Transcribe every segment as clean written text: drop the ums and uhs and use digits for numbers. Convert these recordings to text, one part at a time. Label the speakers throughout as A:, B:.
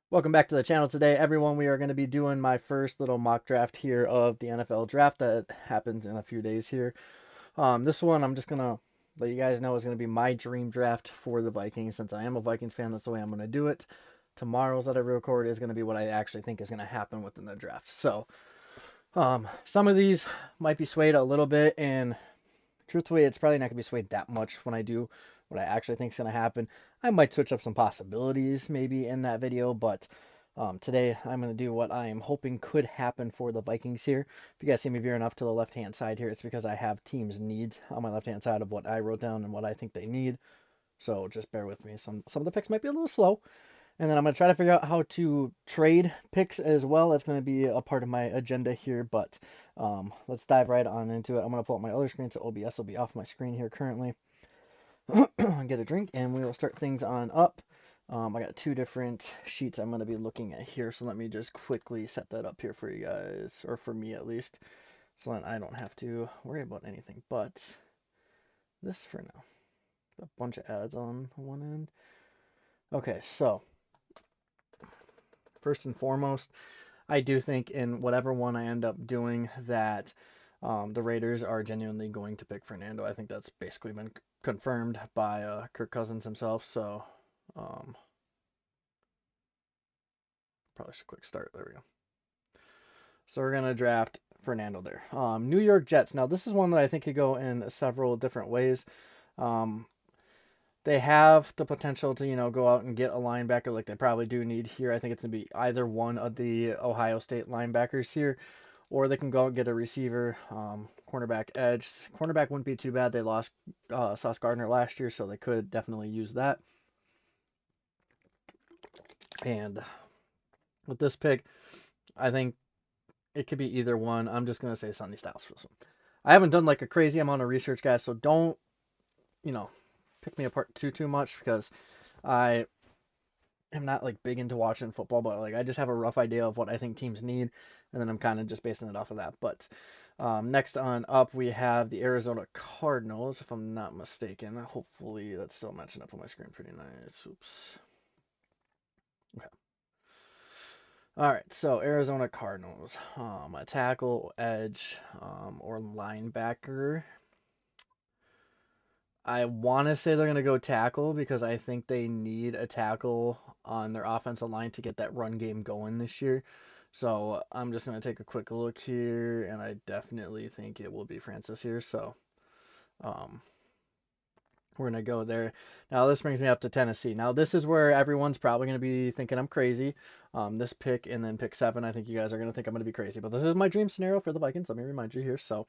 A: Welcome back to the channel today, everyone. We are going to be doing my first little mock draft here of the NFL draft that happens in a few days here. This one I'm just going to let you guys know is going to be my dream draft for the Vikings. Since I am a Vikings fan, that's the way I'm going to do it. Tomorrow's that I record is going to be what I actually think is going to happen within the draft. So, some of these might be swayed a little bit, and truthfully, it's probably not going to be swayed that much when I do what I actually think is going to happen. I might switch up some possibilities maybe in that video, but today I'm going to do what I am hoping could happen for the Vikings here. If you guys see me veering off to the left-hand side here, it's because I have teams' needs on my left-hand side of what I wrote down and what I think they need. So just bear with me. Some of the picks might be a little slow. And then I'm going to try to figure out how to trade picks as well. That's going to be a part of my agenda here, but let's dive right on into it. I'm going to pull up my other screen, so OBS will be off my screen here currently. Get a drink, and we will start things on up. I got two different sheets I'm going to be looking at here, so let me just quickly set that up here for you guys, or for me at least, so that I don't have to worry about anything but this for now. A bunch of ads on one end. Okay, so first and foremost, I do think in whatever one I end up doing that the Raiders are genuinely going to pick Fernando. I think that's basically been confirmed by Kirk Cousins himself. So um, probably should quick start. There we go. So we're gonna draft Fernando there. New York Jets. Now this is one that I think could go in several different ways. Um, they have the potential to, go out and get a linebacker like they probably do need here. I think it's gonna be either one of the Ohio State linebackers here, or they can go and get a receiver, cornerback, edge. Cornerback wouldn't be too bad. They lost Sauce Gardner last year, so they could definitely use that. And with this pick, I think it could be either one. I'm just gonna say Sonny Styles for this one. I haven't done like a crazy amount of research, guys, so don't, you know, pick me apart too much because I am not like big into watching football, but like I just have a rough idea of what I think teams need, and then I'm kind of just basing it off of that. But next on up, we have the Arizona Cardinals, if I'm not mistaken. Hopefully that's still matching up on my screen pretty nice. Oops. Okay. All right, so Arizona Cardinals, a tackle, edge, or linebacker. I want to say they're going to go tackle because I think they need a tackle on their offensive line to get that run game going this year. So I'm just going to take a quick look here, and I definitely think it will be Francis here. So um, we're going to go there. Now, this brings me up to Tennessee. Now, this is where everyone's probably going to be thinking I'm crazy. This pick and then pick 7, I think you guys are going to think I'm going to be crazy. But this is my dream scenario for the Vikings. Let me remind you here. So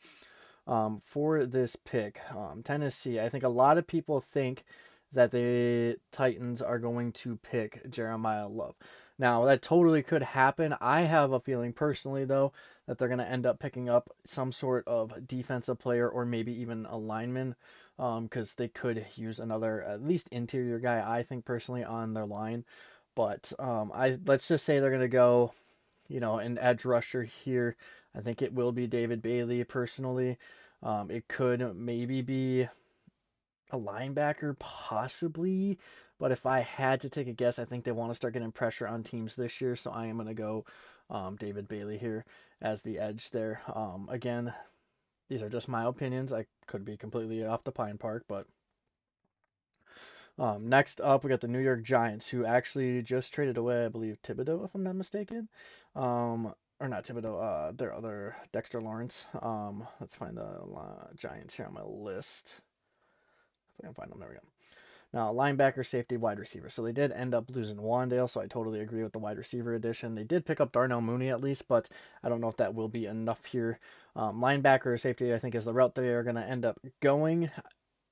A: for this pick, Tennessee, I think a lot of people think that the Titans are going to pick Jeremiah Love. Now, that totally could happen. I have a feeling personally, though, that they're going to end up picking up some sort of defensive player or maybe even a lineman because they could use another, at least interior guy, I think personally, on their line. But let's just say they're going to go, an edge rusher here. I think it will be David Bailey personally. It could maybe be a linebacker, possibly. But if I had to take a guess, I think they want to start getting pressure on teams this year. So I am going to go David Bailey here as the edge there. Again, these are just my opinions. I could be completely off the pine park, but next up, we got the New York Giants, who actually just traded away, I believe, Thibodeau, if I'm not mistaken. Or not Thibodeau, their other Dexter Lawrence. Let's find the Giants here on my list. If I can find them, there we go. Now, linebacker, safety, wide receiver. So they did end up losing Wandale, so I totally agree with the wide receiver addition. They did pick up Darnell Mooney at least, but I don't know if that will be enough here. Linebacker or safety, I think, is the route they are going to end up going.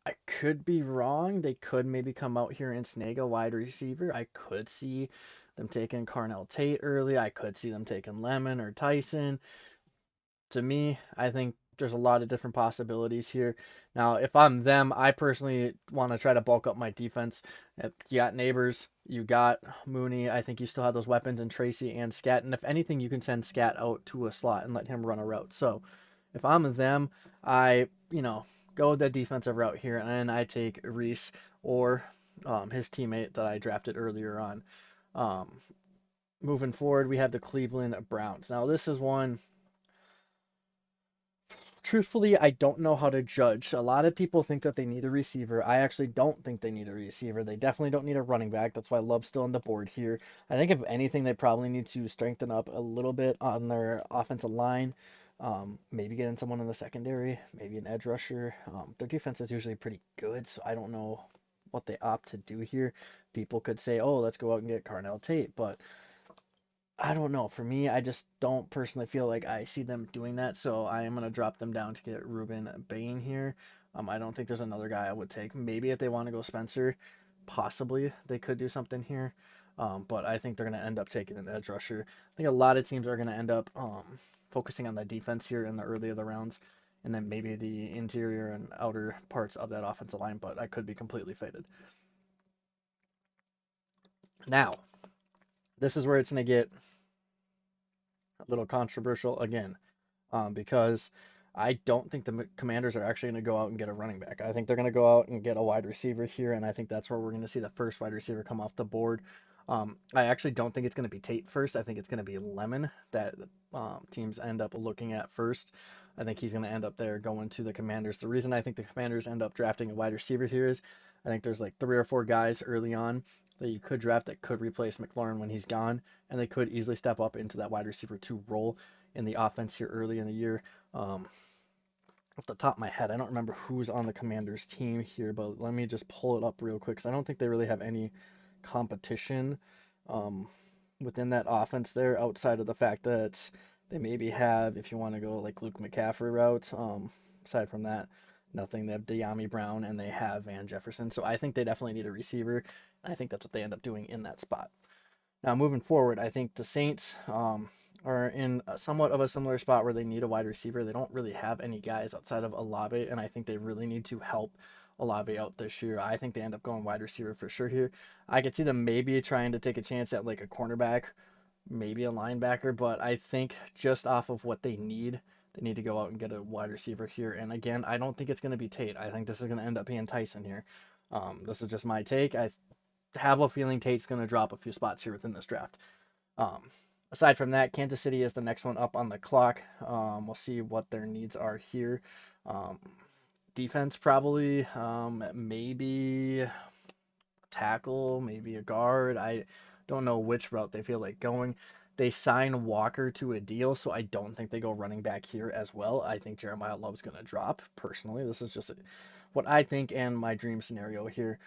A: I could be wrong. They could maybe come out here and snag a wide receiver. I could see them taking Carnell Tate early. I could see them taking Lemon or Tyson. To me, I think there's a lot of different possibilities here. Now, if I'm them, I personally want to try to bulk up my defense. You got Neighbors, you got Mooney. I think you still have those weapons in Tracy and Scat. And if anything, you can send Scat out to a slot and let him run a route. So if I'm them, I, go the defensive route here, and I take Reese or his teammate that I drafted earlier on. Um, Moving forward, we have the Cleveland Browns. Now, this is one, truthfully, I don't know how to judge. A lot of people think that they need a receiver. I actually don't think they need a receiver. They definitely don't need a running back. That's why Love's still on the board here. I think if anything, they probably need to strengthen up a little bit on their offensive line. Maybe get in someone in the secondary, maybe an edge rusher. Their defense is usually pretty good, so I don't know what they opt to do here. People could say, oh, let's go out and get Carnell Tate, but I don't know. For me, I just don't personally feel like I see them doing that, so I am gonna drop them down to get Ruben Bain here. I don't think there's another guy I would take. Maybe if they want to go Spencer, possibly they could do something here. But I think they're gonna end up taking an edge rusher. I think a lot of teams are gonna end up focusing on the defense here in the early of the rounds, and then maybe the interior and outer parts of that offensive line. But I could be completely faded. Now, this is where it's gonna get a little controversial again. Because I don't think the Commanders are actually going to go out and get a running back. I think they're going to go out and get a wide receiver here, and I think that's where we're going to see the first wide receiver come off the board. I actually don't think it's going to be Tate first. I think it's going to be Lemon that teams end up looking at first. I think he's going to end up there going to the Commanders. The reason I think the Commanders end up drafting a wide receiver here is I think there's like 3 or 4 guys early on that you could draft that could replace McLaurin when he's gone, and they could easily step up into that wide receiver 2 role in the offense here early in the year. Off the top of my head, I don't remember who's on the Commanders team here, but let me just pull it up real quick because I don't think they really have any competition um, within that offense there outside of the fact that they maybe have, if you want to go like Luke McCaffrey route, aside from that, nothing. They have De'Ami Brown and they have Van Jefferson. So I think they definitely need a receiver. And I think that's what they end up doing in that spot. Now, moving forward, I think the Saints are in somewhat of a similar spot where they need a wide receiver. They don't really have any guys outside of Olave, and I think they really need to help Olave out this year. I think they end up going wide receiver for sure here. I could see them maybe trying to take a chance at like a cornerback, maybe a linebacker, but I think just off of what they need to go out and get a wide receiver here. And again, I don't think it's going to be Tate. I think this is going to end up being Tyson here. This is just my take. I have a feeling Tate's going to drop a few spots here within this draft. Um, Aside from that, Kansas City is the next one up on the clock. We'll see what their needs are here. Um, Defense probably, maybe tackle, maybe a guard. I don't know which route they feel like going. They sign Walker to a deal, so I don't think they go running back here as well. I think Jeremiah Love's going to drop. Personally, this is just what I think and my dream scenario here.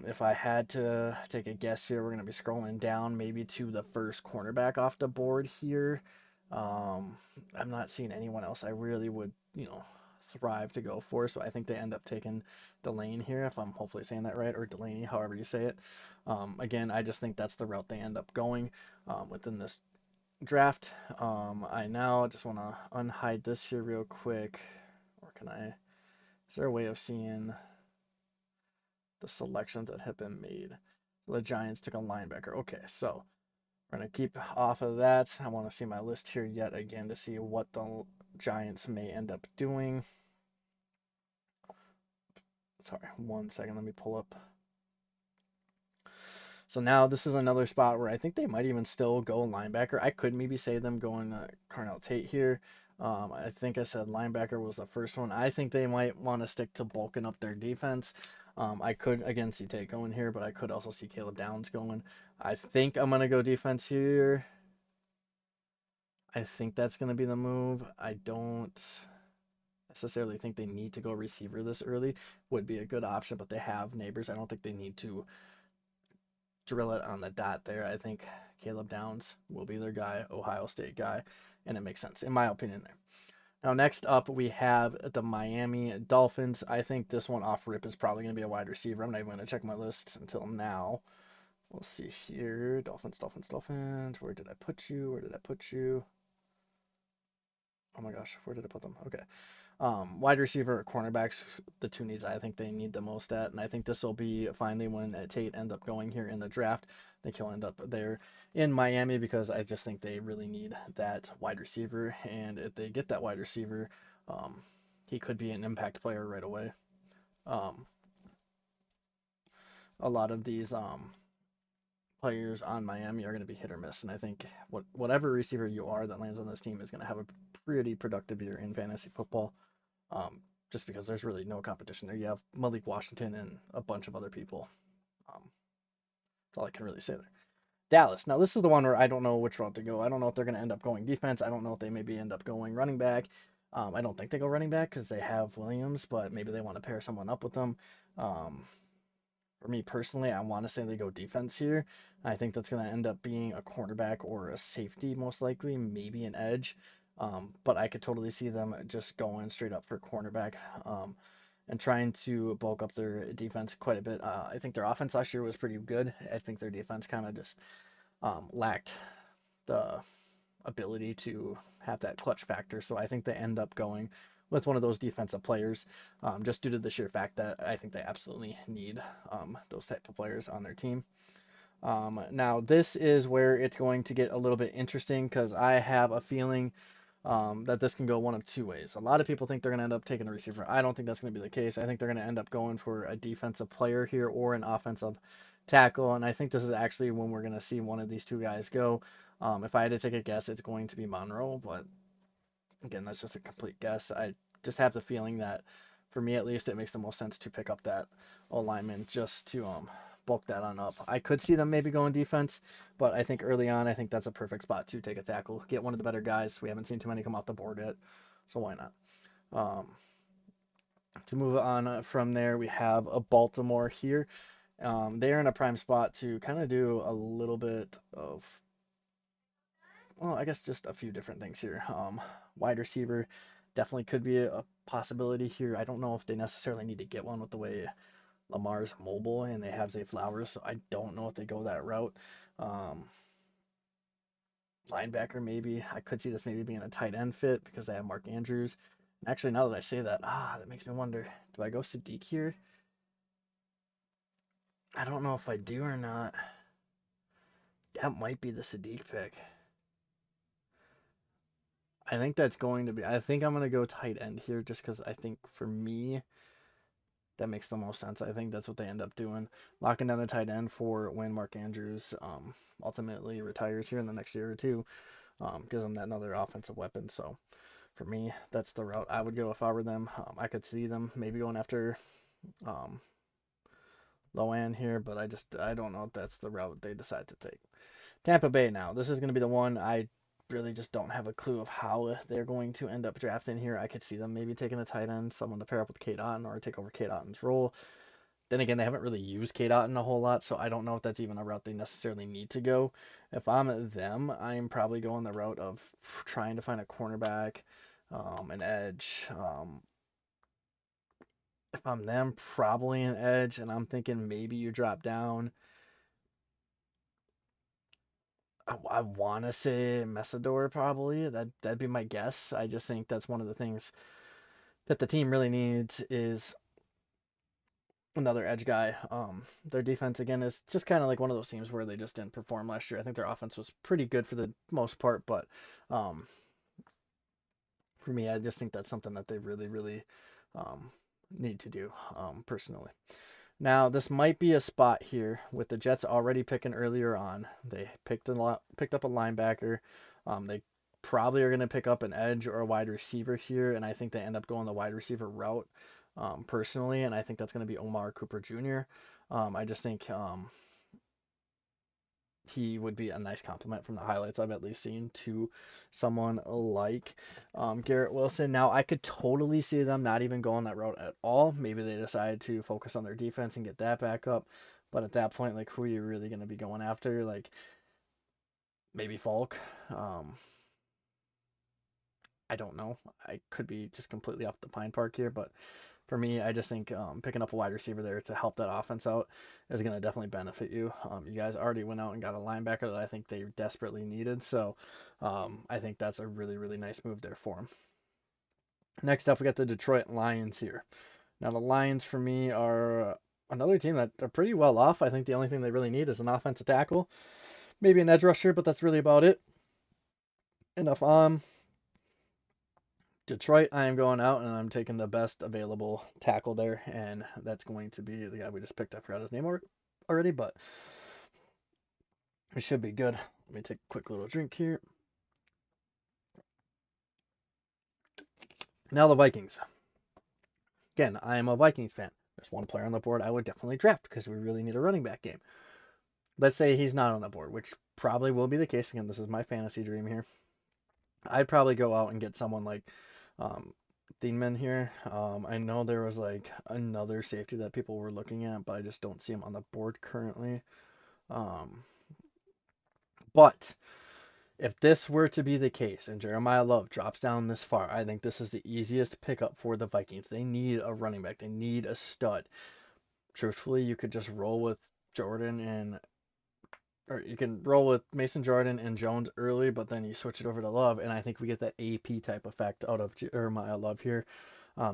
A: If I had to take a guess here, we're going to be scrolling down maybe to the first cornerback off the board here. I'm not seeing anyone else I really would, thrive to go for, so I think they end up taking Delane here, if I'm hopefully saying that right, or Delaney, however you say it. Again, I just think that's the route they end up going within this draft. I now just want to unhide this here real quick, or can I? Is there a way of seeing the selections that have been made? The Giants took a linebacker. Okay, so we're going to keep off of that. I want to see my list here yet again to see what the Giants may end up doing. Sorry, 1 second. Let me pull up. So now this is another spot where I think they might even still go linebacker. I could maybe say them going Carnell Tate here. I think I said linebacker was the first one. I think they might want to stick to bulking up their defense. I could again see Tate going here, but I could also see Caleb Downs going. I think I'm gonna go defense here. I think that's gonna be the move. I don't necessarily think they need to go receiver this early. Would be a good option, but they have Neighbors. I don't think they need to drill it on the dot there. I think Caleb Downs will be their guy, Ohio State guy, and it makes sense, in my opinion, there. Now, next up, we have the Miami Dolphins. I think this one off rip is probably going to be a wide receiver. I'm not even going to check my list until now. We'll see here. Dolphins, Dolphins, Dolphins. Where did I put you? Where did I put you? Oh my gosh, where did I put them? Okay. Wide receiver or cornerbacks, the two needs I think they need the most at, and I think this will be finally when Tate ends up going here in the draft. I think he'll end up there in Miami because I just think they really need that wide receiver, and if they get that wide receiver, he could be an impact player right away. Um, a lot of these players on Miami are going to be hit or miss, and I think whatever receiver you are that lands on this team is going to have a pretty productive year in fantasy football. Um, just because there's really no competition there. You have Malik Washington and a bunch of other people. That's all I can really say there. Dallas. Now this is the one where I don't know which route to go. I don't know if they're going to end up going defense. I don't know if they maybe end up going running back. I don't think they go running back because they have Williams, but maybe they want to pair someone up with them. Um, for me personally, I want to say they go defense here. I think that's going to end up being a cornerback or a safety, most likely, maybe an edge. But I could totally see them just going straight up for cornerback and trying to bulk up their defense quite a bit. I think their offense last year was pretty good. I think their defense kind of just lacked the ability to have that clutch factor. So I think they end up going with one of those defensive players, just due to the sheer fact that I think they absolutely need those type of players on their team. Now this is where it's going to get a little bit interesting because I have a feeling that this can go one of two ways. A lot of people think they're going to end up taking a receiver. I don't think that's going to be the case. I think they're going to end up going for a defensive player here or an offensive tackle. And I think this is actually when we're going to see one of these two guys go. If I had to take a guess, it's going to be Monroe. But again, that's just a complete guess. I just have the feeling that, for me at least, it makes the most sense to pick up that O lineman just to bulk that on up. I could see them maybe going defense, but I think early on, I think that's a perfect spot to take a tackle, get one of the better guys. We haven't seen too many come off the board yet, so why not? Um, to move on from there, we have a Baltimore here. They're in a prime spot to kind of do a little bit of, well, I guess just a few different things here. Wide receiver definitely could be a possibility here. I don't know if they necessarily need to get one with the way Lamar's mobile and they have Zay Flowers, so I don't know if they go that route. Um, Linebacker maybe. I could see this maybe being a tight end fit because they have Mark Andrews. Actually, now that I say that, that makes me wonder. Do I go Sadiq here? I don't know if I do or not. That might be the Sadiq pick. I think that's going to be. I think I'm going to go tight end here just because I think for me, that makes the most sense. I think that's what they end up doing, locking down the tight end for when Mark Andrews ultimately retires here in the next year or two. Gives them that another offensive weapon. So for me, that's the route I would go if I were them. I could see them maybe going after um, Loan here, but I don't know if that's the route they decide to take. Tampa Bay now. This is going to be the one I really just don't have a clue of how they're going to end up drafting here. I could see them maybe taking a tight end, someone to pair up with Cade Otton or take over Cade Otton's role. Then again, they haven't really used Cade Otton a whole lot, so I don't know if that's even a route they necessarily need to go. If I'm them, I'm probably going the route of trying to find a cornerback, an edge. If I'm them, probably an edge, and I'm thinking maybe you drop down. I want to say Messidor probably. That'd be my guess. I just think that's one of the things that the team really needs is another edge guy. Their defense again is just kind of like one of those teams where they just didn't perform last year. I think their offense was pretty good for the most part, but um, for me, I just think that's something that they really, really um, need to do personally. Now, this might be a spot here with the Jets already picking earlier on. They picked up a linebacker. They probably are going to pick up an edge or a wide receiver here, and I think they end up going the wide receiver route personally, and I think that's going to be Omar Cooper Jr. I just think he would be a nice compliment from the highlights I've at least seen to someone like Garrett Wilson. Now, I could totally see them not even going that route at all. Maybe they decide to focus on their defense and get that back up. But at that point, like, who are you really going to be going after? Like, maybe Falk. I don't know. I could be just completely off the Pine Park here, but for me, I just think picking up a wide receiver there to help that offense out is going to definitely benefit you. You guys already went out and got a linebacker that I think they desperately needed, so I think that's a really, really nice move there for them. Next up, we got the Detroit Lions here. Now, the Lions for me are another team that are pretty well off. I think the only thing they really need is an offensive tackle, maybe an edge rusher, but that's really about it. Enough on Detroit, I am going out and I'm taking the best available tackle there, and that's going to be the guy we just picked. I forgot his name already, but It should be good. Let me take a quick little drink here. Now the Vikings. Again, I am a Vikings fan. There's one player on the board I would definitely draft because we really need a running back game. Let's say he's not on the board, which probably will be the case. Again, this is my fantasy dream here. I'd probably go out and get someone like um, Thieneman here. I know there was like another safety that people were looking at, but I just don't see him on the board currently. Um, but if this were to be the case and Jeremiah Love drops down this far, I think this is the easiest pickup for the Vikings. They need a running back. They need a stud. Truthfully, you could just roll with Jordan and or you can roll with Mason Jordan and Jones early, but then you switch it over to Love, and I think we get that AP type effect out of Jeremiah Love here.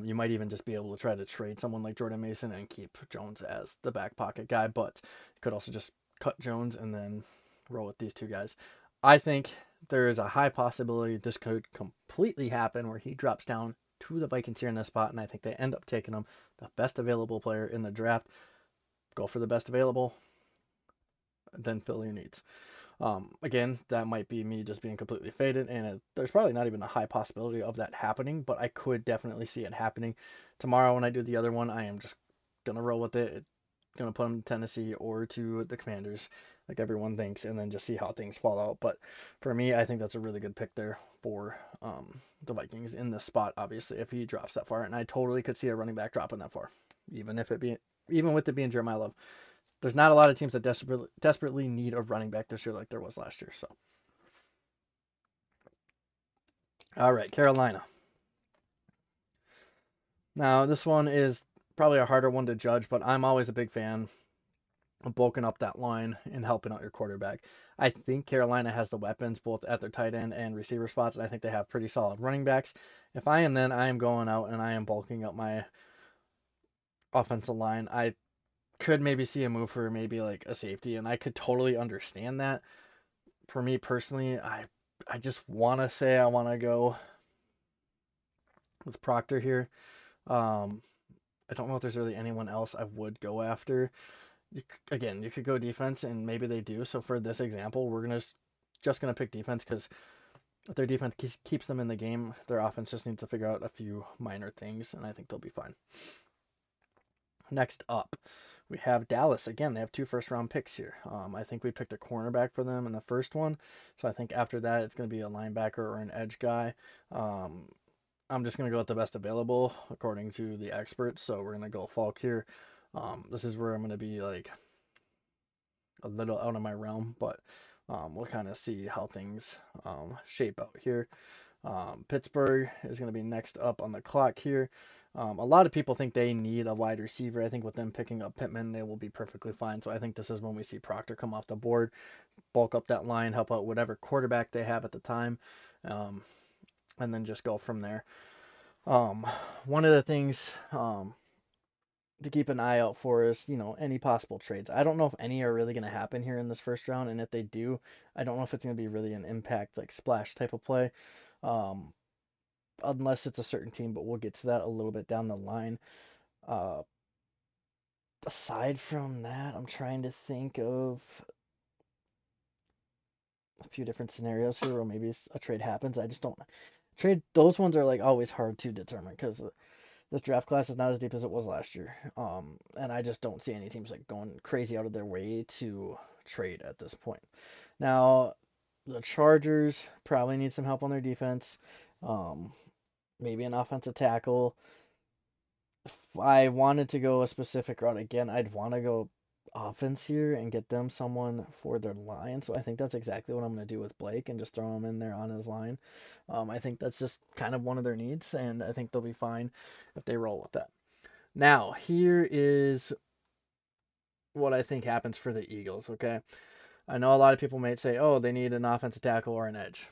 A: You might even just be able to try to trade someone like Jordan Mason and keep Jones as the back pocket guy, but you could also just cut Jones and then roll with these two guys. I think there is a high possibility this could completely happen where he drops down to the Vikings here in this spot, and I think they end up taking him, the best available player in the draft. Go for the best available, then fill your needs. Again, that might be me just being completely faded, and there's probably not even a high possibility of that happening, but I could definitely see it happening. Tomorrow when I do the other one, I am just going to roll with it. Going to put them to Tennessee or to the Commanders, like everyone thinks, and then just see how things fall out. But for me, I think that's a really good pick there for the Vikings in this spot, obviously, if he drops that far. And I totally could see a running back dropping that far, even with it being Jeremiah Love. There's not a lot of teams that desperately need a running back this year like there was last year. So, all right, Carolina. Now this one is probably a harder one to judge, but I'm always a big fan of bulking up that line and helping out your quarterback. I think Carolina has the weapons both at their tight end and receiver spots, and I think they have pretty solid running backs. If I am then, I am going out and I am bulking up my offensive line. I could maybe see a move for maybe like a safety, and I could totally understand that. For me personally, I just want to say I want to go with Proctor here. Um, I don't know if there's really anyone else I would go after. Again, you could go defense, and maybe they do. So for this example, we're just gonna pick defense because if their defense keeps them in the game, their offense just needs to figure out a few minor things, and I think they'll be fine. Next up, we have Dallas. Again, they have 2 first-round picks here. I think we picked a cornerback for them in the first one, so I think after that it's going to be a linebacker or an edge guy. Um, I'm just going to go with the best available according to the experts, so we're going to go Falk here. This is where I'm going to be like a little out of my realm, but we'll kind of see how things shape out here. Pittsburgh is going to be next up on the clock here. A lot of people think they need a wide receiver. I think with them picking up Pittman, they will be perfectly fine. So I think this is when we see Proctor come off the board, bulk up that line, help out whatever quarterback they have at the time, um, and then just go from there. Um, One of the things to keep an eye out for is, any possible trades. I don't know if any are really going to happen here in this first round, and if they do, I don't know if it's going to be really an impact, like splash type of play. Um, unless it's a certain team, but we'll get to that a little bit down the line. Uh, Aside from that, I'm trying to think of a few different scenarios here where maybe a trade happens. I just don't trade. Those ones are like always hard to determine because this draft class is not as deep as it was last year. And I just don't see any teams like going crazy out of their way to trade at this point. Now, the Chargers probably need some help on their defense. Maybe an offensive tackle. If I wanted to go a specific route again, I'd want to go offense here and get them someone for their line. So I think that's exactly what I'm going to do with Blake and just throw him in there on his line. I think that's just kind of one of their needs, and I think they'll be fine if they roll with that. Now, here is what I think happens for the Eagles, okay? I know a lot of people might say, oh, they need an offensive tackle or an edge.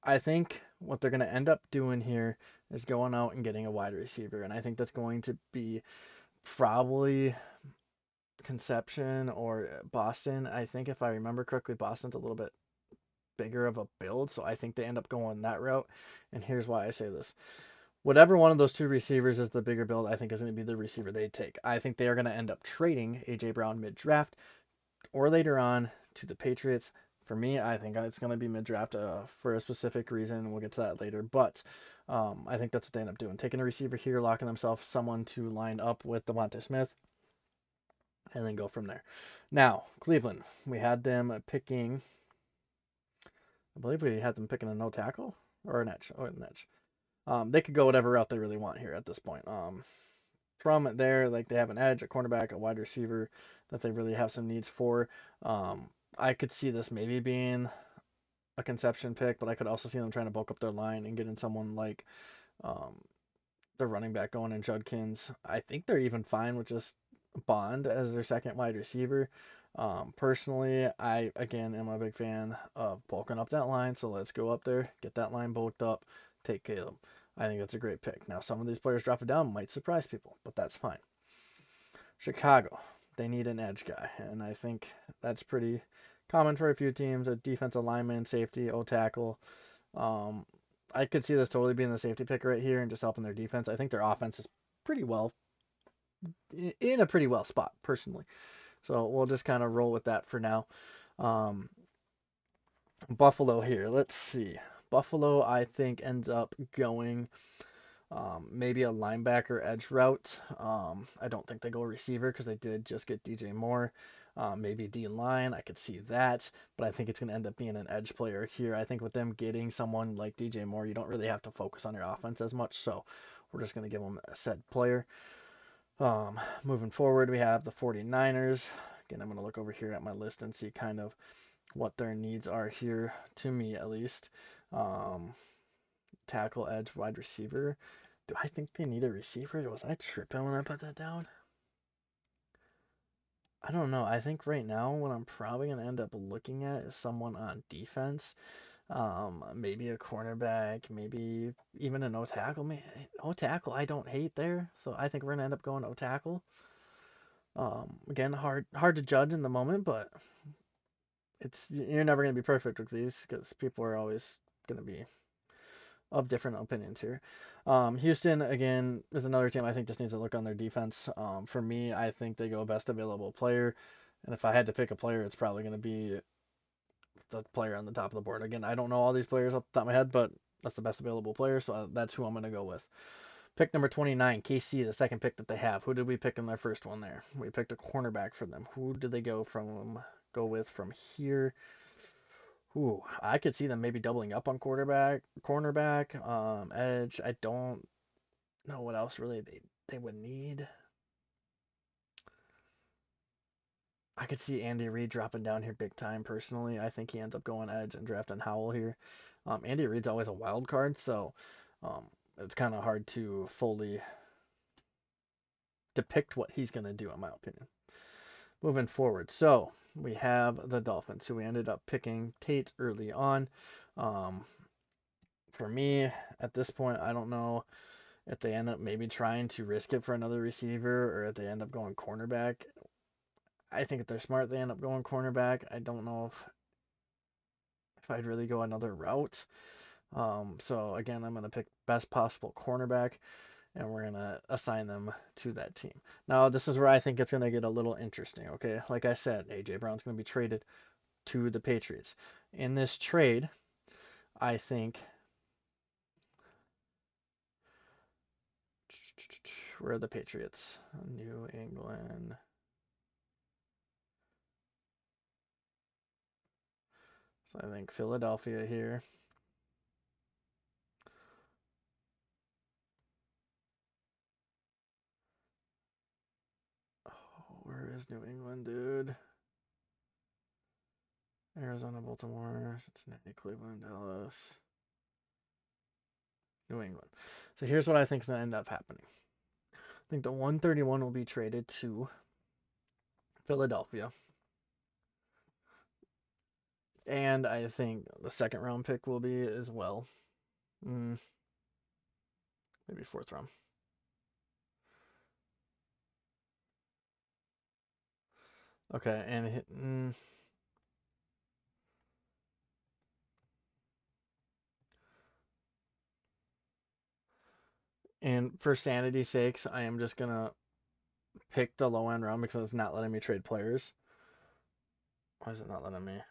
A: I think what they're going to end up doing here is going out and getting a wide receiver, and I think that's going to be probably Conception or Boston. I think if I remember correctly, Boston's a little bit bigger of a build, so I think they end up going that route. And here's why I say this. Whatever one of those two receivers is the bigger build, I think is going to be the receiver they take. I think they are going to end up trading A.J. Brown mid-draft or later on to the Patriots. For me, I think it's going to be mid-draft for a specific reason. We'll get to that later. But I think that's what they end up doing. Taking a receiver here, locking themselves someone to line up with Devontae Smith, and then go from there. Now, Cleveland, we had them picking, I believe we had them picking a no tackle or an edge. Or an edge. They could go whatever route they really want here at this point. From there, like they have an edge, a cornerback, a wide receiver that they really have some needs for. Um, I could see this maybe being a conception pick, but I could also see them trying to bulk up their line and getting someone like um, their running back going in Judkins. I think they're even fine with just Bond as their second wide receiver. Personally, I again am a big fan of bulking up that line, so let's go up there, get that line bulked up, take Caleb. I think that's a great pick. Now, some of these players dropping down might surprise people, but that's fine. Chicago, they need an edge guy, and I think that's pretty common for a few teams. A defensive lineman, safety, O tackle. Um, I could see this totally being the safety pick right here and just helping their defense. I think their offense is pretty well in a pretty well spot personally. So we'll just kind of roll with that for now. Um, Buffalo here. Let's see. Buffalo, I think, ends up going maybe a linebacker edge route. I don't think they go receiver because they did just get DJ Moore. Maybe D line, I could see that, but I think it's going to end up being an edge player here. I think with them getting someone like DJ Moore, you don't really have to focus on your offense as much, so we're just going to give them a set player. Moving forward, we have the 49ers. Again, I'm going to look over here at my list and see kind of what their needs are here, to me at least. Um, Tackle, edge, wide receiver. Do I think they need a receiver? Was I tripping when I put that down? I don't know. I think right now what I'm probably going to end up looking at is someone on defense. Maybe a cornerback, maybe even a no tackle. No tackle, I don't hate there. So I think we're going to end up going no tackle. Again, hard to judge in the moment, but you're never going to be perfect with these because people are always going to be of different opinions here. Houston, again, is another team I think just needs to look on their defense. For me, I think they go best available player. And if I had to pick a player, it's probably going to be the player on the top of the board. Again, I don't know all these players off the top of my head, but that's the best available player, so that's who I'm going to go with. Pick number 29, KC, the second pick that they have. Who did we pick in their first one there? We picked a cornerback for them. Who did they go with from here? Ooh, I could see them maybe doubling up on cornerback, edge. I don't know what else really they would need. I could see Andy Reid dropping down here big time personally. I think he ends up going edge and drafting Howell here. Andy Reid's always a wild card, so it's kind of hard to fully depict what he's going to do, in my opinion. Moving forward, so we have the Dolphins, who we ended up picking Tate early on. Um, for me, at this point, I don't know if they end up maybe trying to risk it for another receiver or if they end up going cornerback. I think if they're smart, they end up going cornerback. I don't know if I'd really go another route. So again, I'm going to pick best possible cornerback, and we're going to assign them to that team. Now, this is where I think it's going to get a little interesting, okay? Like I said, A.J. Brown's going to be traded to the Patriots. In this trade, I think, where are the Patriots? New England. So I think Philadelphia here. Oh, where is New England, dude? Arizona, Baltimore, Cincinnati, Cleveland, Dallas, New England. So here's what I think is going to end up happening. I think the 131 will be traded to Philadelphia. And I think the second round pick will be as well. Maybe fourth round. Okay, and for sanity's sakes, I am just gonna pick the low end round because it's not letting me trade players. Why is it not letting me?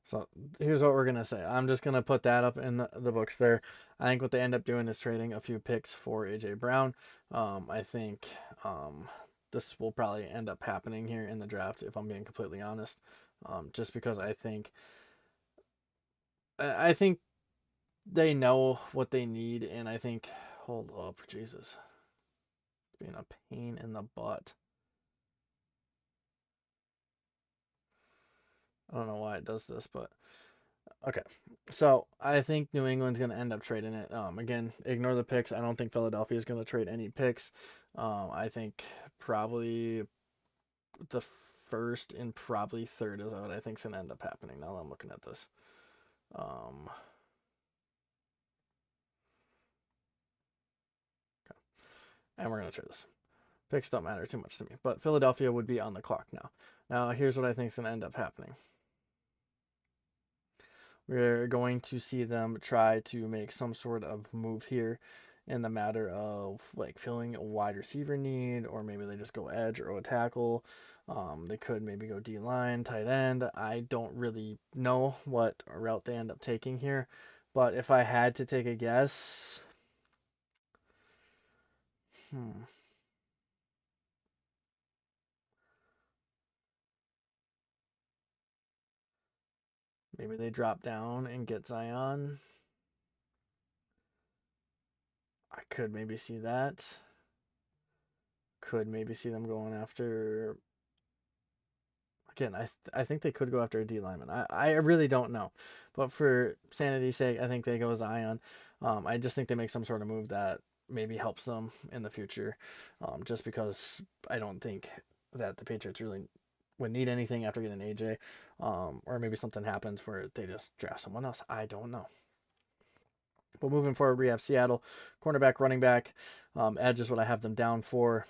A: So here's what we're gonna say. I'm just gonna put that up in the books there. I think what they end up doing is trading a few picks for AJ Brown. I think this will probably end up happening here in the draft, if I'm being completely honest. Just because I think they know what they need, and I think hold up, Jesus, it's being a pain in the butt. I don't know why it does this, but okay. So I think New England's going to end up trading it. Again, ignore the picks. I don't think Philadelphia is going to trade any picks. I think probably the first and probably third is what I think is going to end up happening. Now that I'm looking at this. Um, and we're going to trade this. Picks don't matter too much to me, but Philadelphia would be on the clock now. Now here's what I think is going to end up happening. We're going to see them try to make some sort of move here in the matter of like filling a wide receiver need, or maybe they just go edge or a tackle. They could maybe go D line, tight end. I don't really know what route they end up taking here, but if I had to take a guess, hmm, maybe they drop down and get Zion. I could maybe see that. Could maybe see them going after again, I think they could go after a D lineman. I really don't know, but for sanity's sake, I think they go Zion. I just think they make some sort of move that maybe helps them in the future, just because I don't think that the Patriots really would need anything after getting AJ, or maybe something happens where they just draft someone else. I don't know. But moving forward, we have Seattle, cornerback, running back, edge is what I have them down for.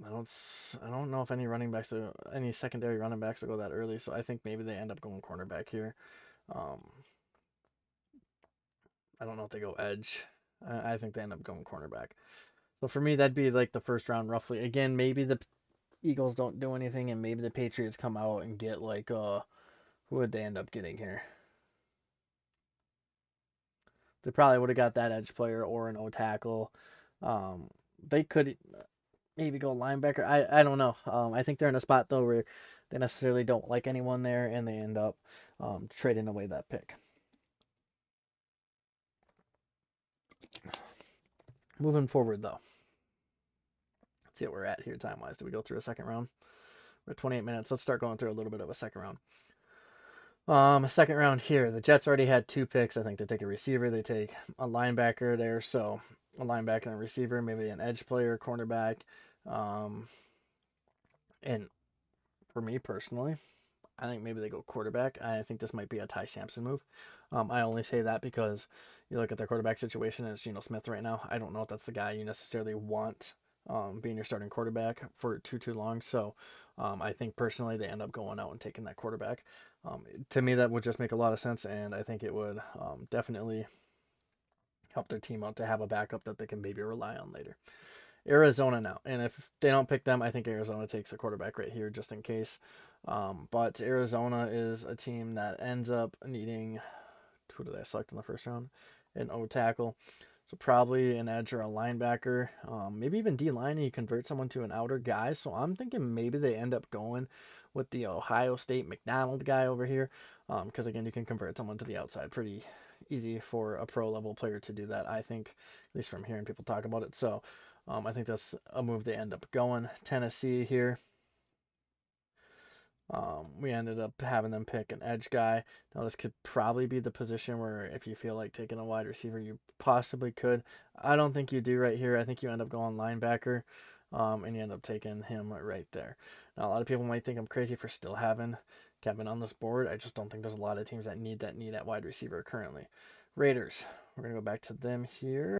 A: I don't know if any secondary running backs will go that early, so I think maybe they end up going cornerback here. Um, I don't know if they go edge. I think they end up going cornerback. So for me, that'd be like the first round roughly. Again, maybe the Eagles don't do anything, and maybe the Patriots come out and get like who would they end up getting here? They probably would have got that edge player or an O tackle. Um, they could maybe go linebacker. I don't know. I think they're in a spot though where they necessarily don't like anyone there, and they end up trading away that pick. Moving forward though, let's see what we're at here time wise. Do we go through a second round? We're at 28 minutes. Let's start going through a little bit of a second round. Second round here. The Jets already had two picks. I think they take a receiver. They take a linebacker there. So a linebacker and a receiver, maybe an edge player, cornerback. Um, and for me personally, I think maybe they go quarterback. I think this might be a Ty Sampson move. I only say that because you look at their quarterback situation and it's Geno Smith right now. I don't know if that's the guy you necessarily want being your starting quarterback for too long. So I think personally they end up going out and taking that quarterback. To me, that would just make a lot of sense, and I think it would definitely help their team out to have a backup that they can maybe rely on later. Arizona now. And if they don't pick them, I think Arizona takes a quarterback right here just in case. But Arizona is a team that ends up needing, who did I select in the first round? An O tackle. So probably an edge or a linebacker. Maybe even D line, and you convert someone to an outer guy. So I'm thinking maybe they end up going with the Ohio State McDonald guy over here. Because again, you can convert someone to the outside pretty easy for a pro level player to do that. I think, at least from hearing people talk about it. So I think that's a move they end up going. Tennessee here. We ended up having them pick an edge guy. Now, this could probably be the position where if you feel like taking a wide receiver, you possibly could. I don't think you do right here. I think you end up going linebacker, and you end up taking him right there. Now, a lot of people might think I'm crazy for still having Kevin on this board. I just don't think there's a lot of teams that need at wide receiver currently. Raiders. We're going to go back to them here.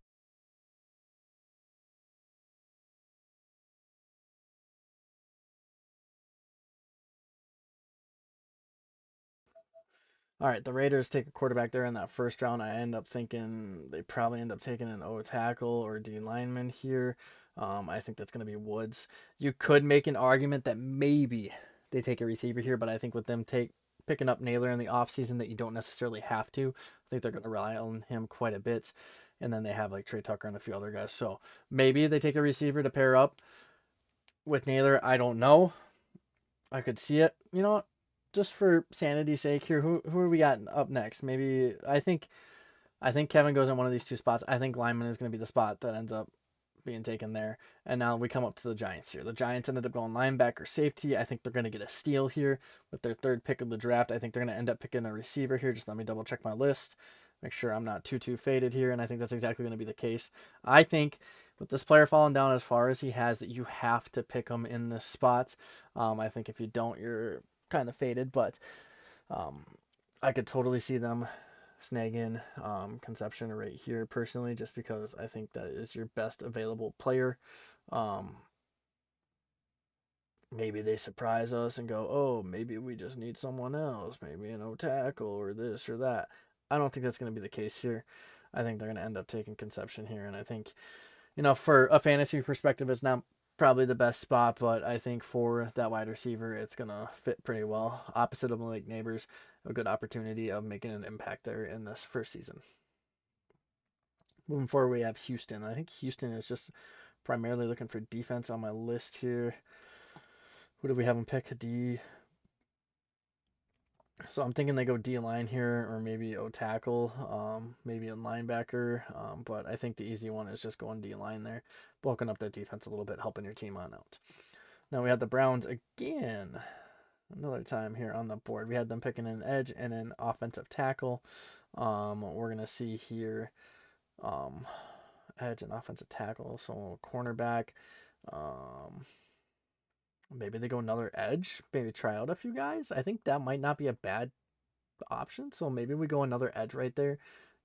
A: All right, the Raiders take a quarterback there in that first round. I end up thinking they probably end up taking an O tackle or D lineman here. I think that's going to be Woods. You could make an argument that maybe they take a receiver here, but I think with them picking up Naylor in the offseason that you don't necessarily have to. I think they're going to rely on him quite a bit. And then they have like Trey Tucker and a few other guys. So maybe they take a receiver to pair up with Naylor. I don't know. I could see it. You know what? Just for sanity's sake here, who are we got up next? Maybe I think Kevin goes in one of these two spots. I think lineman is going to be the spot that ends up being taken there. And now we come up to the Giants here. The Giants ended up going linebacker, safety. I think they're going to get a steal here with their third pick of the draft. I think they're going to end up picking a receiver here. Just let me double check my list. Make sure I'm not too faded here. And I think that's exactly going to be the case. I think with this player falling down as far as he has, that you have to pick him in this spot. I think if you don't, you're kind of faded. But um, I could totally see them snagging Conception right here personally, just because I think that is your best available player. Um, Maybe they surprise us and go, oh, maybe we just need someone else, maybe an O tackle or this or that. I don't think that's going to be the case here. I think they're going to end up taking Conception here, and I think, for a fantasy perspective, it's not probably the best spot, but I think for that wide receiver, it's going to fit pretty well. Opposite of Malik Neighbors, a good opportunity of making an impact there in this first season. Moving forward, we have Houston. I think Houston is just primarily looking for defense on my list here. Who do we have them pick? D. So I'm thinking they go D line here, or maybe O tackle, maybe a linebacker. But I think the easy one is just going D line there, bulking up that defense a little bit, helping your team on out. Now we have the Browns again. Another time here on the board. We had them picking an edge and an offensive tackle. We're gonna see here. Edge and offensive tackle, so cornerback. Um, Maybe they go another edge. Maybe try out a few guys. I think that might not be a bad option. So maybe we go another edge right there.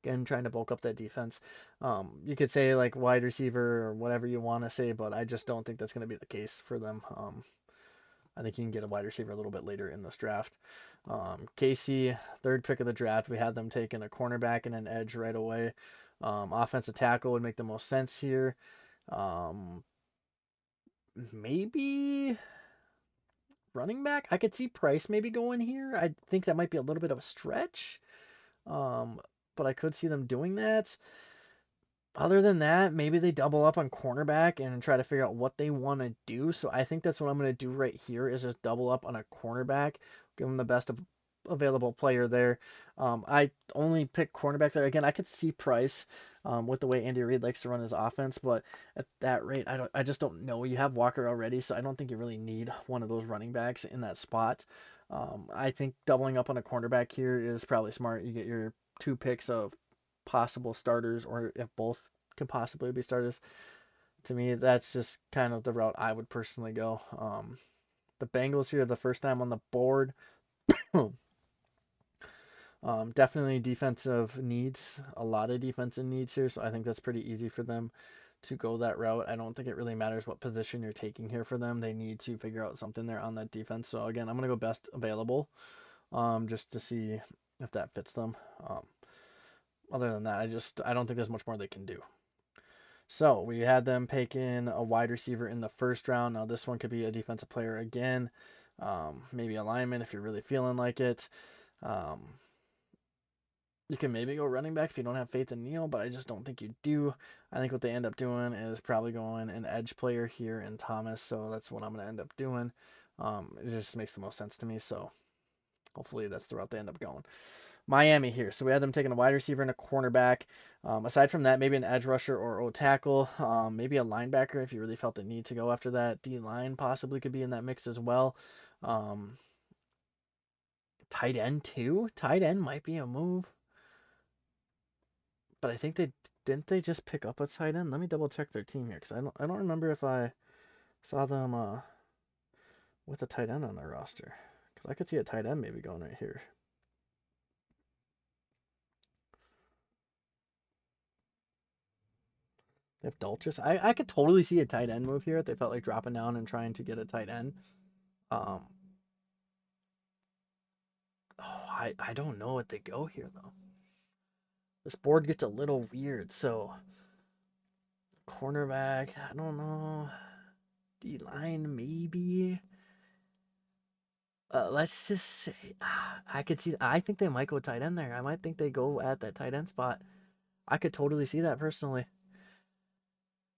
A: Again, trying to bulk up that defense. You could say like wide receiver or whatever you want to say, but I just don't think that's going to be the case for them. I think you can get a wide receiver a little bit later in this draft. KC, third pick of the draft, we had them taking a cornerback and an edge right away. Offensive tackle would make the most sense here. Maybe running back. I could see Price maybe going here. I think that might be a little bit of a stretch. Um, but I could see them doing that. Other than that, maybe they double up on cornerback and try to figure out what they want to do. So I think that's what I'm going to do right here is just double up on a cornerback, give them the best of available player there. I only pick cornerback there. Again, I could see Price with the way Andy Reid likes to run his offense, but at that rate, I just don't know. You have Walker already, so I don't think you really need one of those running backs in that spot. I think doubling up on a cornerback here is probably smart. You get your two picks of possible starters, or if both could possibly be starters. To me, that's just kind of the route I would personally go. The Bengals here, the first time on the board. Definitely defensive needs, a lot of defensive needs here, so I think that's pretty easy for them to go that route. I don't think it really matters what position you're taking here for them. They need to figure out something there on that defense. So again, I'm gonna go best available, just to see if that fits them. Other than that, I don't think there's much more they can do. So we had them picking a wide receiver in the first round. Now this one could be a defensive player again, maybe a lineman if you're really feeling like it. Um, You can maybe go running back if you don't have faith in Neal, but I just don't think you do. I think what they end up doing is probably going an edge player here in Thomas, so that's what I'm going to end up doing. It just makes the most sense to me, so hopefully that's the route they end up going. Miami here, so we had them taking a wide receiver and a cornerback. Aside from that, maybe an edge rusher or O tackle, maybe a linebacker if you really felt the need to go after that. D line possibly could be in that mix as well. Tight end too. Tight end might be a move. But I think they just pick up a tight end. Let me double check their team here because I don't remember if I saw them with a tight end on their roster. Because I could see a tight end maybe going right here. They have Dulcich. I could totally see a tight end move here if they felt like dropping down and trying to get a tight end. Um, I don't know what they go here though. This board gets a little weird. So cornerback, I don't know. D line maybe. let's just say I could see. I think they might go tight end there. I might think they go at that tight end spot. I could totally see that personally.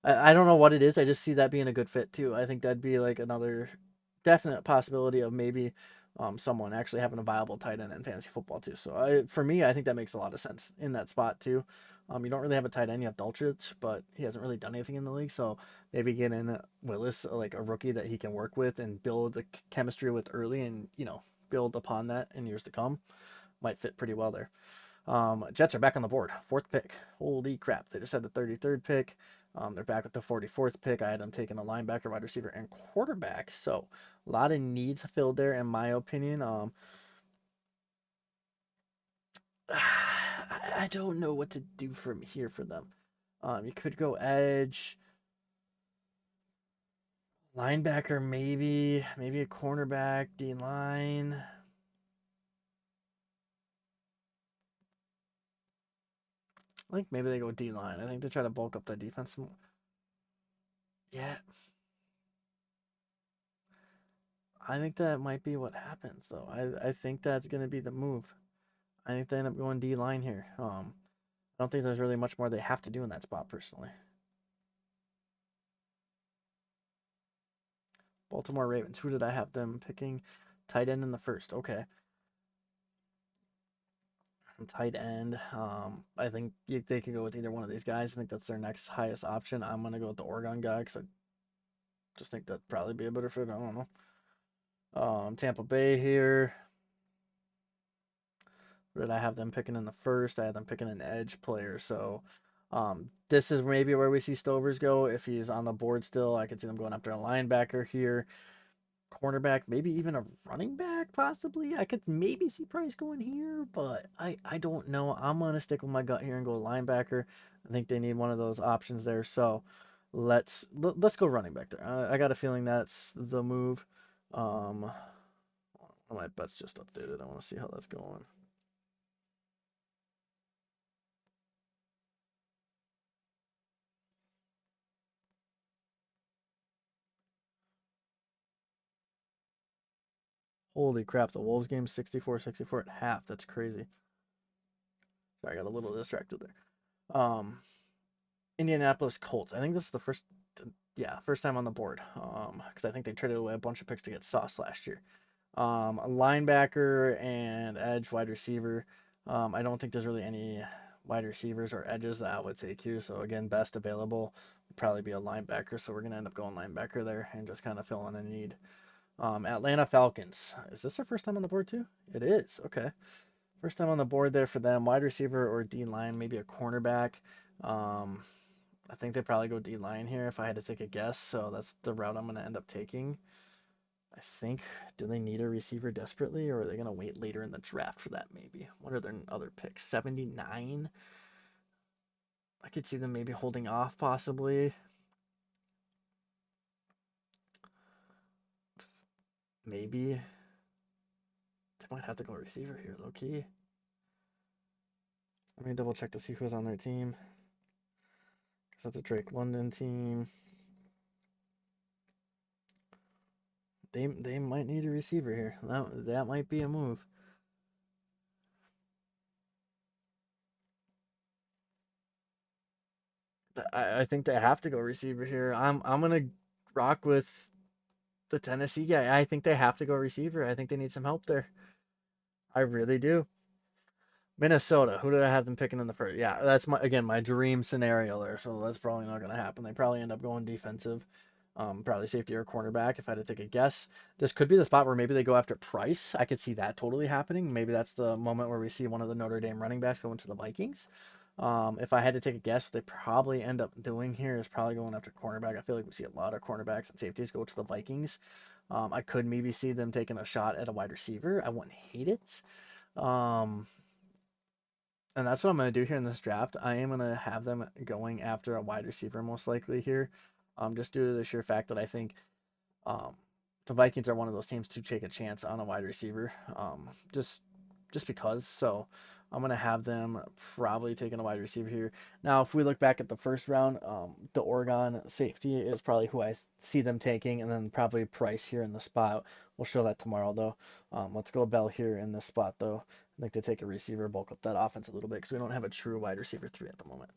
A: I don't know what it is. I just see that being a good fit too. I think that'd be like another definite possibility of maybe someone actually having a viable tight end in fantasy football too. So for me, I think that makes a lot of sense in that spot too. You don't really have a tight end. You have Dulcich, but he hasn't really done anything in the league. So maybe get in Willis, like a rookie that he can work with and build a chemistry with early, and build upon that in years to come. Might fit pretty well there. Jets are back on the board, fourth pick. Holy crap! They just had the 33rd pick. They're back with the 44th pick. I had them taking a linebacker, wide receiver, and quarterback. So a lot of needs filled there, in my opinion. I don't know what to do from here for them. You could go edge, linebacker, maybe a cornerback, D line. I think maybe they go D line. I think they try to bulk up the defense more. Yeah, I think that might be what happens though. I think that's gonna be the move. I think they end up going D line here. I don't think there's really much more they have to do in that spot personally. Baltimore Ravens. Who did I have them picking? Tight end in the first. Okay. Tight end. I think they could go with either one of these guys. I think that's their next highest option. I'm gonna go with the Oregon guy because I just think that'd probably be a better fit. I don't know. Tampa Bay here. Did I have them picking in the first? I had them picking an edge player. So this is maybe where we see Stovers go. If he's on the board still, I could see them going after a linebacker here. Cornerback, maybe even a running back, possibly. I could maybe see Price going here, but I don't know. I'm gonna stick with my gut here and go linebacker. I think they need one of those options there. So let's go running back there. I got a feeling that's the move. Um, my bet's just updated. I want to see how that's going. Holy crap, the Wolves game 64-64 at half. That's crazy. Sorry, I got a little distracted there. Indianapolis Colts. I think this is the first time on the board. Because I think they traded away a bunch of picks to get Sauce last year. A linebacker and edge wide receiver. I don't think there's really any wide receivers or edges that I would take here. So again, best available would probably be a linebacker. So we're gonna end up going linebacker there and just kind of filling a need. Atlanta Falcons. Is this their first time on the board too? It is. Okay. First time on the board there for them. Wide receiver or D line, maybe a cornerback. Um, I think they probably go D line here if I had to take a guess. So that's the route I'm going to end up taking. I think, do they need a receiver desperately, or are they going to wait later in the draft for that maybe? What are their other picks? 79? I could see them maybe holding off possibly. Maybe. They might have to go receiver here, low key. Let me double check to see who's on their team. Because that's a Drake London team. They might need a receiver here. That might be a move. I think they have to go receiver here. I'm gonna rock with the Tennessee guy. I think they have to go receiver. I think they need some help there. I really do. Minnesota. Who did I have them picking in the first? Yeah, that's my dream scenario there. So that's probably not gonna happen. They probably end up going defensive. Probably safety or cornerback if I had to take a guess. This could be the spot where maybe they go after Price. I could see that totally happening. Maybe that's the moment where we see one of the Notre Dame running backs going to the Vikings. If I had to take a guess, what they probably end up doing here is probably going after cornerback. I feel like we see a lot of cornerbacks and safeties go to the Vikings. I could maybe see them taking a shot at a wide receiver. I wouldn't hate it. Um, and that's what I'm going to do here in this draft. I am going to have them going after a wide receiver most likely here, just due to the sheer fact that I think um, the Vikings are one of those teams to take a chance on a wide receiver, just because. So I'm gonna have them probably taking a wide receiver here. Now, if we look back at the first round, the Oregon safety is probably who I see them taking, and then probably Price here in the spot. We'll show that tomorrow, though. Let's go Bell here in this spot, though. I think they take a receiver, bulk up that offense a little bit because we don't have a true wide receiver 3 at the moment.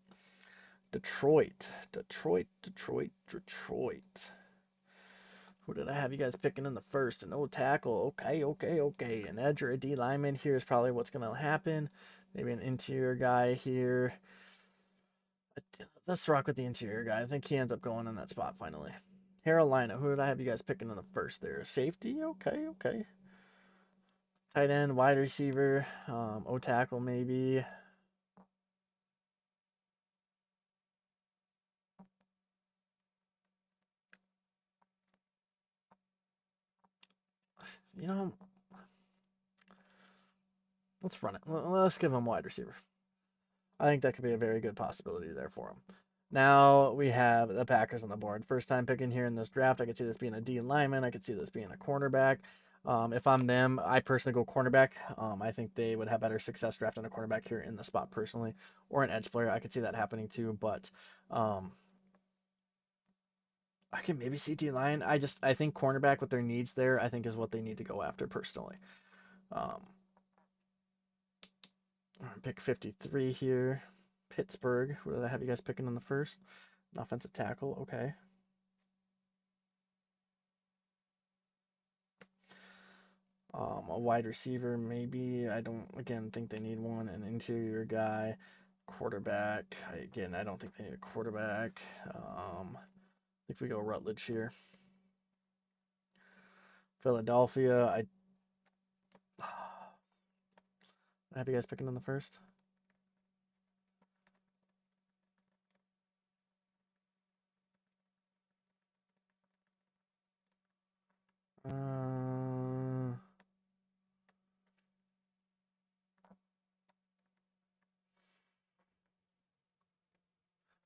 A: Detroit, Detroit, Detroit, Detroit. Who did I have you guys picking in the first? No tackle. Okay, okay, okay. An edge or a D lineman here is probably what's going to happen. Maybe an interior guy here. Let's rock with the interior guy. I think he ends up going in that spot finally. Carolina. Who did I have you guys picking in the first there? Safety? Okay, okay. Tight end, wide receiver, O tackle maybe. You know, let's run it. Let's give him wide receiver. I think that could be a very good possibility there for him. Now we have the Packers on the board. First time picking here in this draft. I could see this being a D lineman. I could see this being a cornerback. If I'm them, I personally go cornerback. I think they would have better success drafting a cornerback here in the spot personally, or an edge player. I could see that happening too, but I can maybe see D line. I think cornerback with their needs there, I think is what they need to go after personally. Um, Pick 53 here. Pittsburgh. What did I have you guys picking in the first? An offensive tackle. Okay. A wide receiver, maybe. I don't, again, think they need one. An interior guy. Quarterback. Again, I don't think they need a quarterback. I think we go Rutledge here. Philadelphia. I have you guys picking in the first.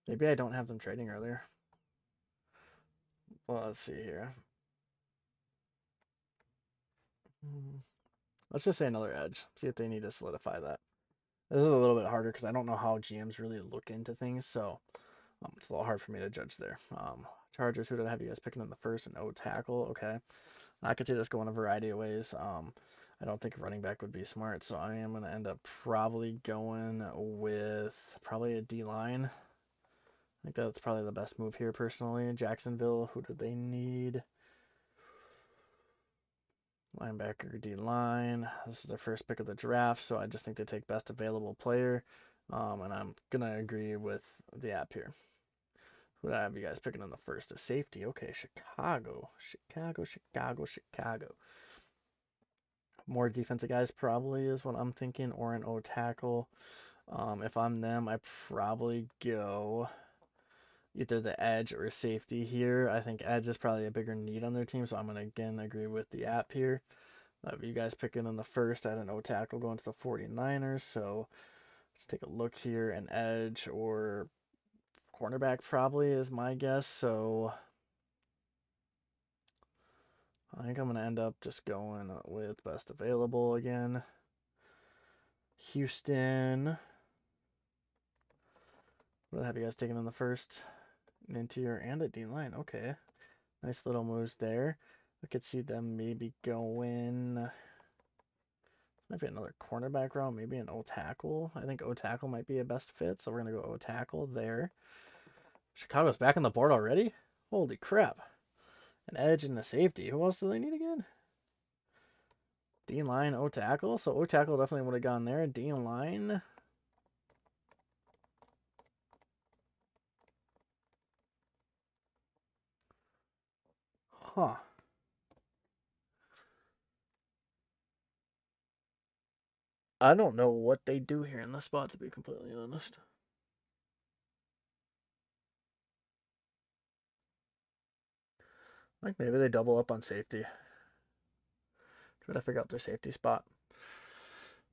A: Maybe I don't have them trading earlier. Well, let's see here. Let's just say another edge. See if they need to solidify that. This is a little bit harder because I don't know how GMs really look into things, so it's a little hard for me to judge there. Chargers, who did I have you guys picking in the first? An O tackle, okay. I could see this going a variety of ways. I don't think running back would be smart, so I am going to end up probably going with probably a D line. I think that's probably the best move here personally. Jacksonville, who do they need? Linebacker, D line. This is their first pick of the draft, so I just think they take best available player. And I'm gonna agree with the app here. Who do I have you guys picking in the first? A safety. Okay, Chicago. Chicago, Chicago, Chicago. More defensive guys probably is what I'm thinking, or an O tackle. If I'm them, I probably go either the edge or safety here. I think edge is probably a bigger need on their team, so I'm gonna again agree with the app here. You guys picking in the first at an O tackle going to the 49ers. So let's take a look here. An edge or cornerback probably is my guess. So I think I'm going to end up just going with best available again. Houston. What have you guys taken in the first? An interior and a D line. Okay. Nice little moves there. I could see them maybe going. Maybe another cornerback round, maybe an O tackle. I think O tackle might be a best fit, so we're gonna go O tackle there. Chicago's back on the board already? Holy crap. An edge and a safety. Who else do they need again? D line, O tackle. So O tackle definitely would have gone there. D line. Huh. I don't know what they do here in this spot, to be completely honest. Like maybe they double up on safety. Try to figure out their safety spot.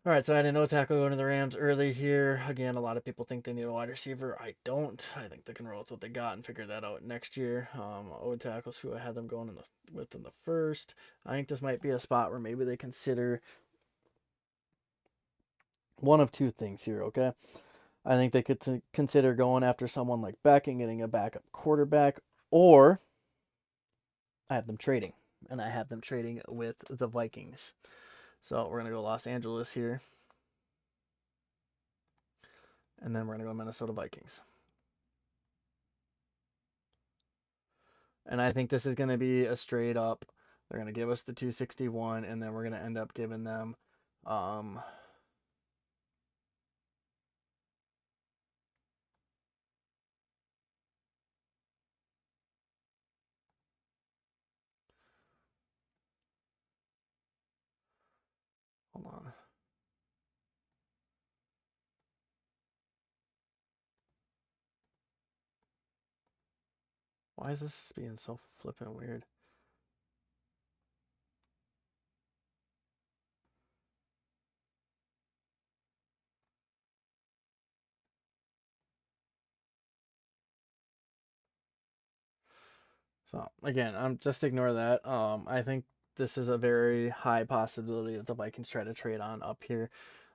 A: All right, so I had a no tackle going to the Rams early here. Again, a lot of people think they need a wide receiver. I don't. I think they can roll with what they got and figure that out next year. O tackles who I had them going in the first. I think this might be a spot where maybe they consider one of two things here, okay? I think they could consider going after someone like Beck and getting a backup quarterback, or I have them trading, and I have them trading with the Vikings. So we're gonna go Los Angeles here, and then we're gonna go Minnesota Vikings. And I think this is gonna be a straight up. They're gonna give us the 261, and then we're gonna end up giving them. Um, hold on. Why is this being so flippin' weird? So again, I'm just ignore that. I think this is a very high possibility that the Vikings try to trade on up here.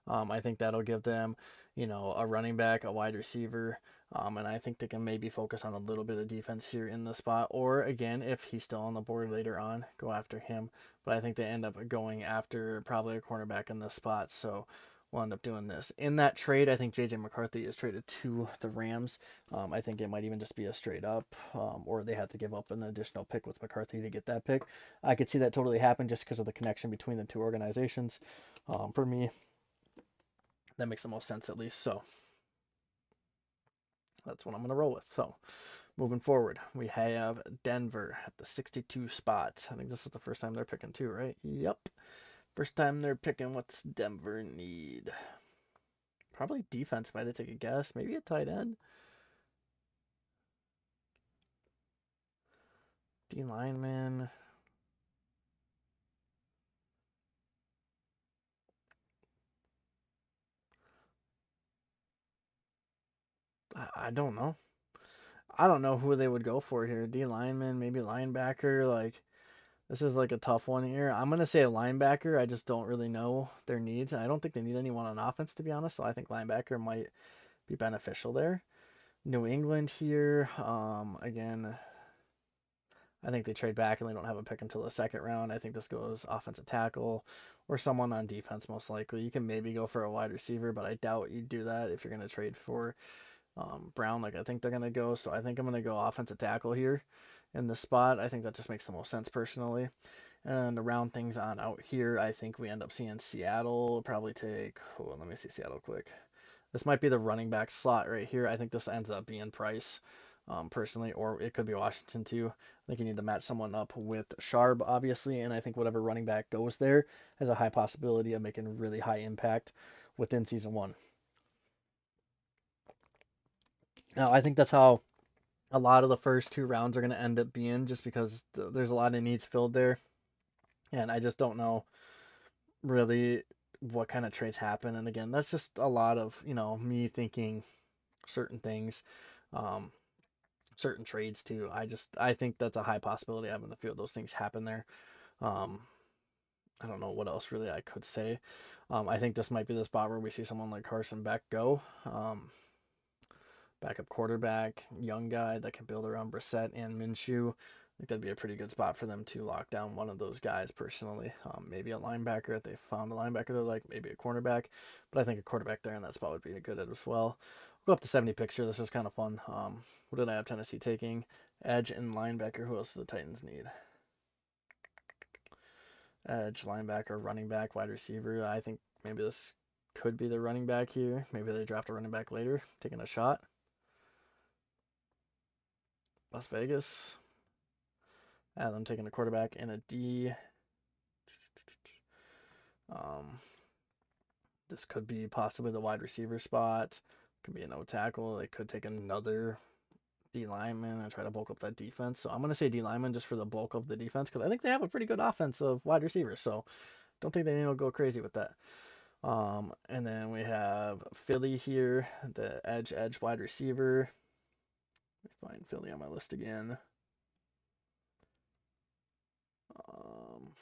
A: I think that'll give them, a running back, a wide receiver, and I think they can maybe focus on a little bit of defense here in the spot. Or again, if he's still on the board later on, go after him. But I think they end up going after probably a cornerback in this spot. So we'll end up doing this. In that trade, I think JJ McCarthy is traded to the Rams. I think it might even just be a straight up, or they had to give up an additional pick with McCarthy to get that pick. I could see that totally happen just because of the connection between the two organizations. For me, that makes the most sense at least. So that's what I'm going to roll with. So moving forward, we have Denver at the 62 spot. I think this is the first time they're picking too, right? Yep. First time they're picking. What's Denver need? Probably defense, if I had to take a guess. Maybe a tight end. D lineman. I don't know. I don't know who they would go for here. D lineman, maybe linebacker. Like, this is like a tough one here. I'm gonna say a linebacker. I just don't really know their needs, and I don't think they need anyone on offense to be honest. So I think linebacker might be beneficial there. New England here. Again, I think they trade back and they don't have a pick until the second round. I think this goes offensive tackle or someone on defense most likely. You can maybe go for a wide receiver, but I doubt you do that if you're gonna trade for Brown, like I think they're gonna go. So I think I'm gonna go offensive tackle here in the spot. I think that just makes the most sense personally. And to round things on out here, I think we end up seeing Seattle probably take. Oh, let me see Seattle quick. This might be the running back slot right here. I think this ends up being Price, personally, or it could be Washington too. I think you need to match someone up with Sharp, obviously, and I think whatever running back goes there has a high possibility of making really high impact within season one. Now, I think that's how a lot of the first two rounds are going to end up being, just because there's a lot of needs filled there, and I just don't know really what kind of trades happen. And again, that's just a lot of me thinking certain things, um, certain trades too. I think that's a high possibility having a few of those things happen there. Um, I don't know what else really I could say. I think this might be the spot where we see someone like Carson Beck go. Backup quarterback, young guy that can build around Brissett and Minshew. I think that'd be a pretty good spot for them to lock down one of those guys personally. Maybe a linebacker if they found a linebacker they like, maybe a cornerback. But I think a quarterback there in that spot would be a good as well. We'll go up to 70 picks here. This is kind of fun. What did I have Tennessee taking? Edge and linebacker. Who else do the Titans need? Edge, linebacker, running back, wide receiver. I think maybe this could be the running back here. Maybe they draft a running back later, taking a shot. Las Vegas. I'm taking a quarterback and a D. Um, this could be possibly the wide receiver spot. Could be a no tackle. They could take another D lineman and try to bulk up that defense. So I'm gonna say D lineman just for the bulk of the defense because I think they have a pretty good offensive wide receiver. So don't think they need to go crazy with that. And then we have Philly here, the edge wide receiver. Let me find Philly on my list again. Um,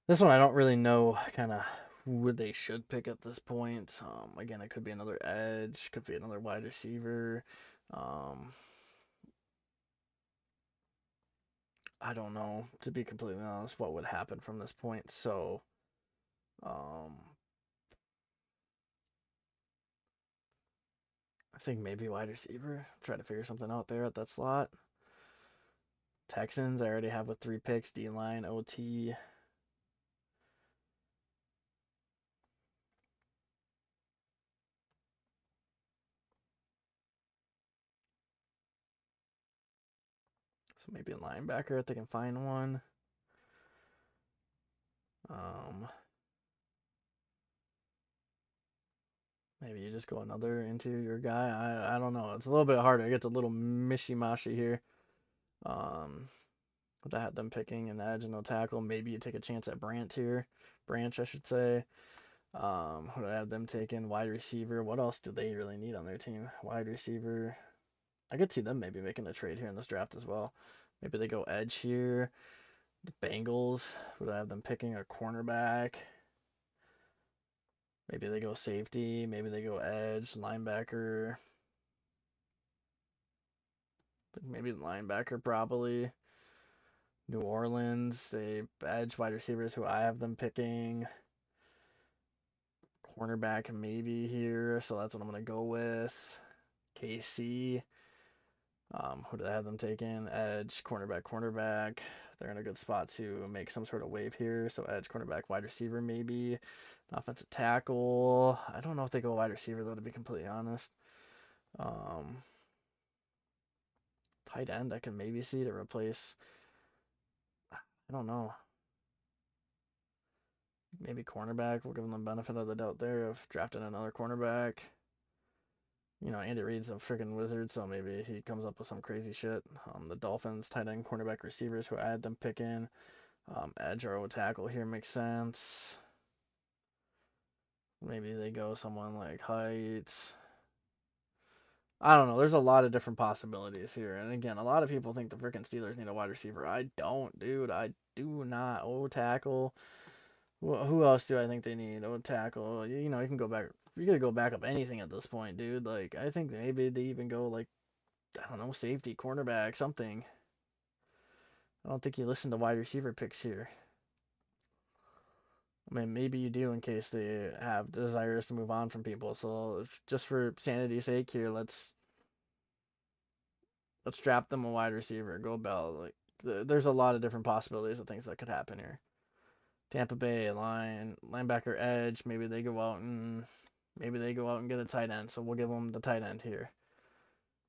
A: This one I don't really know kind of who they should pick at this point. Again, it could be another edge, could be another wide receiver. Um, I don't know, to be completely honest, what would happen from this point. So, um, I think maybe wide receiver. Try to figure something out there at that slot. Texans, I already have with 3 picks. D line, OT. So maybe a linebacker if they can find one. Um, Maybe you just go another interior guy. I don't know. It's a little bit harder. It gets a little mishy-mashy here. Um, but I had them picking an edge and no tackle. Maybe you take a chance at Branch here. Branch, I should say. What do I have them taking? Wide receiver. What else do they really need on their team? Wide receiver. I could see them maybe making a trade here in this draft as well. Maybe they go edge here. The Bengals. What do I have them picking? A cornerback. Maybe they go safety. Maybe they go edge, linebacker. Maybe linebacker probably. New Orleans, they edge wide receivers who I have them picking. Cornerback maybe here, so that's what I'm gonna go with. KC. Who did I have them taking? Edge, cornerback, cornerback. They're in a good spot to make some sort of wave here. So edge, cornerback, wide receiver maybe. Offensive tackle. I don't know if they go wide receiver though, to be completely honest. Um, Tight end I can maybe see to replace. I don't know. Maybe cornerback. We'll give them the benefit of the doubt there of drafting another cornerback. Andy Reid's a freaking wizard, so maybe he comes up with some crazy shit. The Dolphins, tight end, cornerback, receivers, who I had them picking. Edge or O tackle here makes sense. Maybe they go someone like Heights. I don't know. There's a lot of different possibilities here. And again, a lot of people think the freaking Steelers need a wide receiver. I don't, dude. I do not. O tackle. Who else do I think they need? O tackle. You can go back. You could go back up anything at this point, dude. Like, I think maybe they even go like, I don't know, safety, cornerback, something. I don't think you listen to wide receiver picks here. I mean, maybe you do in case they have desires to move on from people. So just for sanity's sake here, let's draft them a wide receiver. Go Bell. Like, there's a lot of different possibilities of things that could happen here. Tampa Bay linebacker edge. Maybe they go out and get a tight end. So we'll give them the tight end here.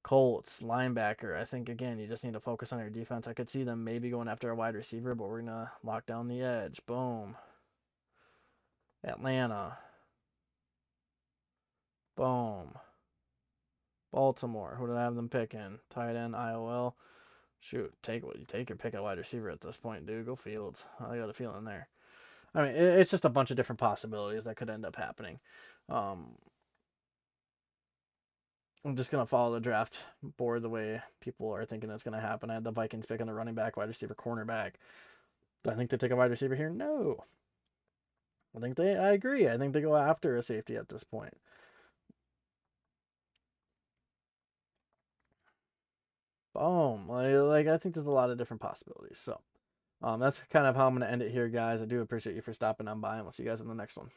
A: Colts linebacker. I think again you just need to focus on your defense. I could see them maybe going after a wide receiver, but we're gonna lock down the edge. Boom. Atlanta. Boom. Baltimore. Who do I have them picking? Tight end, IOL. Shoot, take your pick at wide receiver at this point, dude. Go Fields. I got a feeling there. I mean, it's just a bunch of different possibilities that could end up happening. Um, I'm just gonna follow the draft board the way people are thinking it's gonna happen. I had the Vikings picking the running back, wide receiver, cornerback. Do I think they take a wide receiver here? No. I agree. I think they go after a safety at this point. Boom. I think there's a lot of different possibilities. So, that's kind of how I'm gonna end it here, guys. I do appreciate you for stopping on by, and we'll see you guys in the next one.